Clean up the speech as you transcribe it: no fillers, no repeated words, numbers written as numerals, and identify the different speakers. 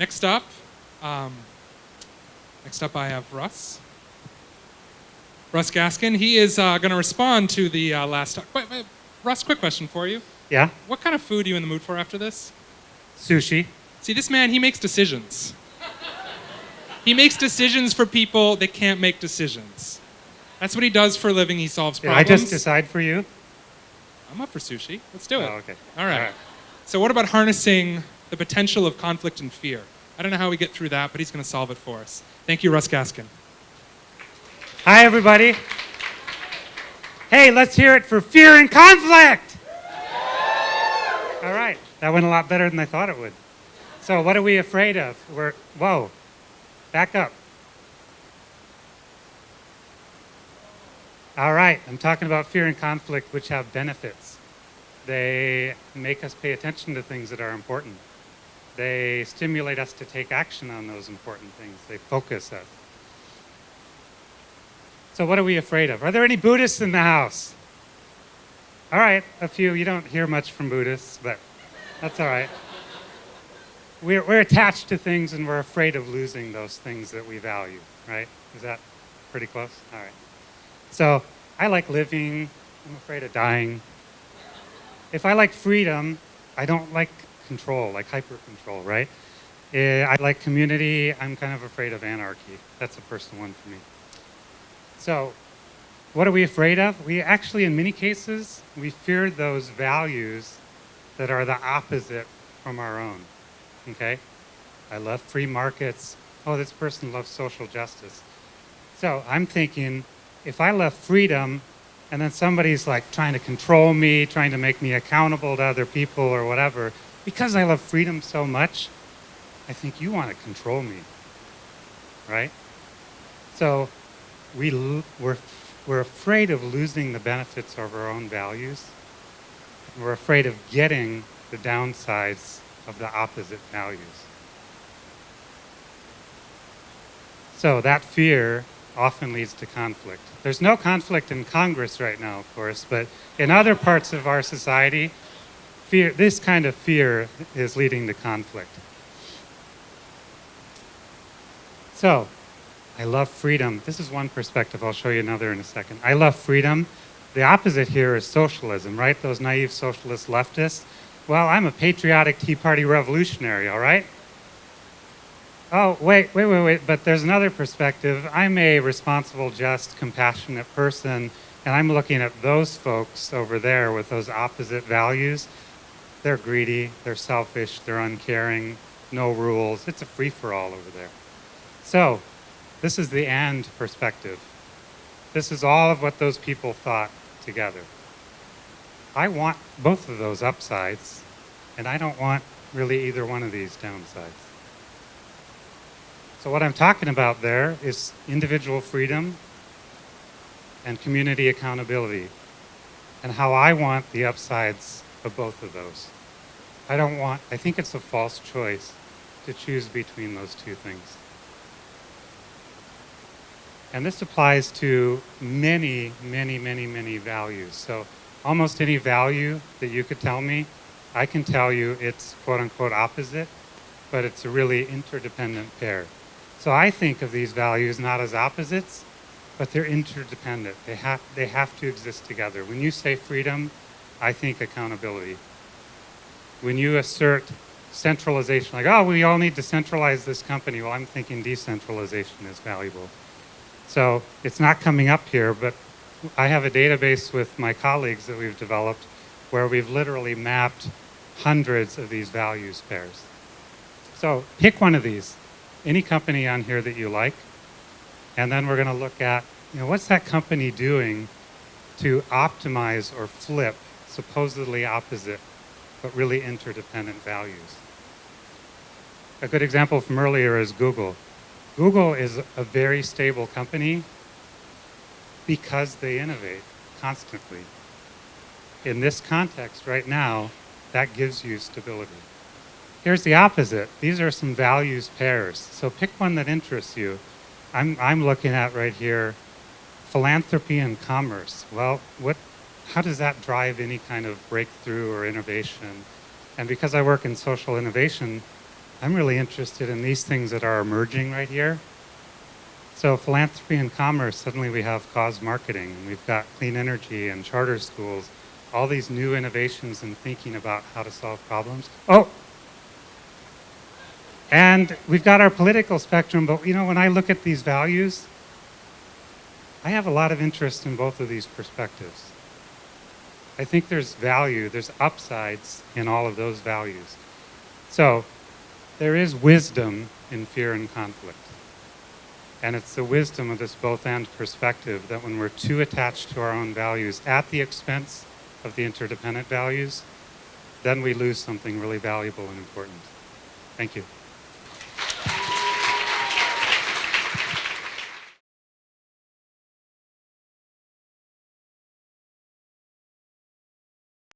Speaker 1: Next up, um, I have Russ. Russ Gaskin. He is going to respond to the last talk. Wait, Russ, quick question for you.
Speaker 2: Yeah?
Speaker 1: What kind of food are you in the mood for after this?
Speaker 2: Sushi.
Speaker 1: See, this man, he makes decisions. He makes decisions for people that can't make decisions. That's what he does for a living. He solves
Speaker 2: Did
Speaker 1: problems.
Speaker 2: I just decide for you?
Speaker 1: I'm up for sushi. Let's do it.
Speaker 2: Oh, okay.
Speaker 1: All right. So what about harnessing the potential of conflict and fear? I don't know how we get through that, but he's going to solve it for us. Thank you, Russ Gaskin.
Speaker 2: Hi, everybody. Hey, let's hear it for fear and conflict. All right. That went a lot better than I thought it would. So what are we afraid of? Whoa, back up. All right, I'm talking about fear and conflict, which have benefits. They make us pay attention to things that are important. They stimulate us to take action on those important things. They focus us. So what are we afraid of? Are there any Buddhists in the house? All right, a few. You don't hear much from Buddhists, but that's all right. We're attached to things and we're afraid of losing those things that we value, right? Is that pretty close? All right. So I like living. I'm afraid of dying. If I like freedom, I don't like control, like hyper-control, right? I like community. I'm kind of afraid of anarchy. That's a personal one for me. So what are we afraid of? We actually, in many cases, we fear those values that are the opposite from our own. Okay? I love free markets. Oh, this person loves social justice. So I'm thinking, if I love freedom, and then somebody's like trying to control me, trying to make me accountable to other people or whatever, because I love freedom so much, I think you want to control me, right? So we're afraid of losing the benefits of our own values. We're afraid of getting the downsides of the opposite values. So that fear often leads to conflict. There's no conflict in Congress right now, of course, but in other parts of our society, this kind of fear is leading to conflict. So, I love freedom. This is one perspective. I'll show you another in a second. I love freedom. The opposite here is socialism, right? Those naive socialist leftists. Well, I'm a patriotic Tea Party revolutionary, all right? Oh, wait, but there's another perspective. I'm a responsible, just, compassionate person, and I'm looking at those folks over there with those opposite values. They're greedy, they're selfish, they're uncaring, no rules. It's a free-for-all over there. So, this is the and perspective. This is all of what those people thought together. I want both of those upsides, and I don't want really either one of these downsides. So what I'm talking about there is individual freedom and community accountability, and how I want the upsides of both of those. I think it's a false choice to choose between those two things. And this applies to many, many, many, many values. So almost any value that you could tell me, I can tell you it's quote unquote opposite, but it's a really interdependent pair. So I think of these values not as opposites, but they're interdependent. They have to exist together. When you say freedom, I think accountability. When you assert centralization, like, oh, we all need to centralize this company, well, I'm thinking decentralization is valuable. So it's not coming up here, but I have a database with my colleagues that we've developed where we've literally mapped hundreds of these values pairs. So pick one of these, any company on here that you like, and then we're going to look at, what's that company doing to optimize or flip supposedly opposite but really interdependent values. A good example from earlier is Google. Google is a very stable company because they innovate constantly. In this context right now, that gives you stability. Here's the opposite. These are some values pairs. So pick one that interests you. I'm looking at right here, philanthropy and commerce. Well, how does that drive any kind of breakthrough or innovation? And because I work in social innovation, I'm really interested in these things that are emerging right here. So philanthropy and commerce, suddenly we have cause marketing, and we've got clean energy and charter schools, all these new innovations in thinking about how to solve problems. Oh, and we've got our political spectrum, but you know, when I look at these values, I have a lot of interest in both of these perspectives. I think there's value, there's upsides in all of those values. So there is wisdom in fear and conflict. And it's the wisdom of this both-and perspective that when we're too attached to our own values at the expense of the interdependent values, then we lose something really valuable and important. Thank you.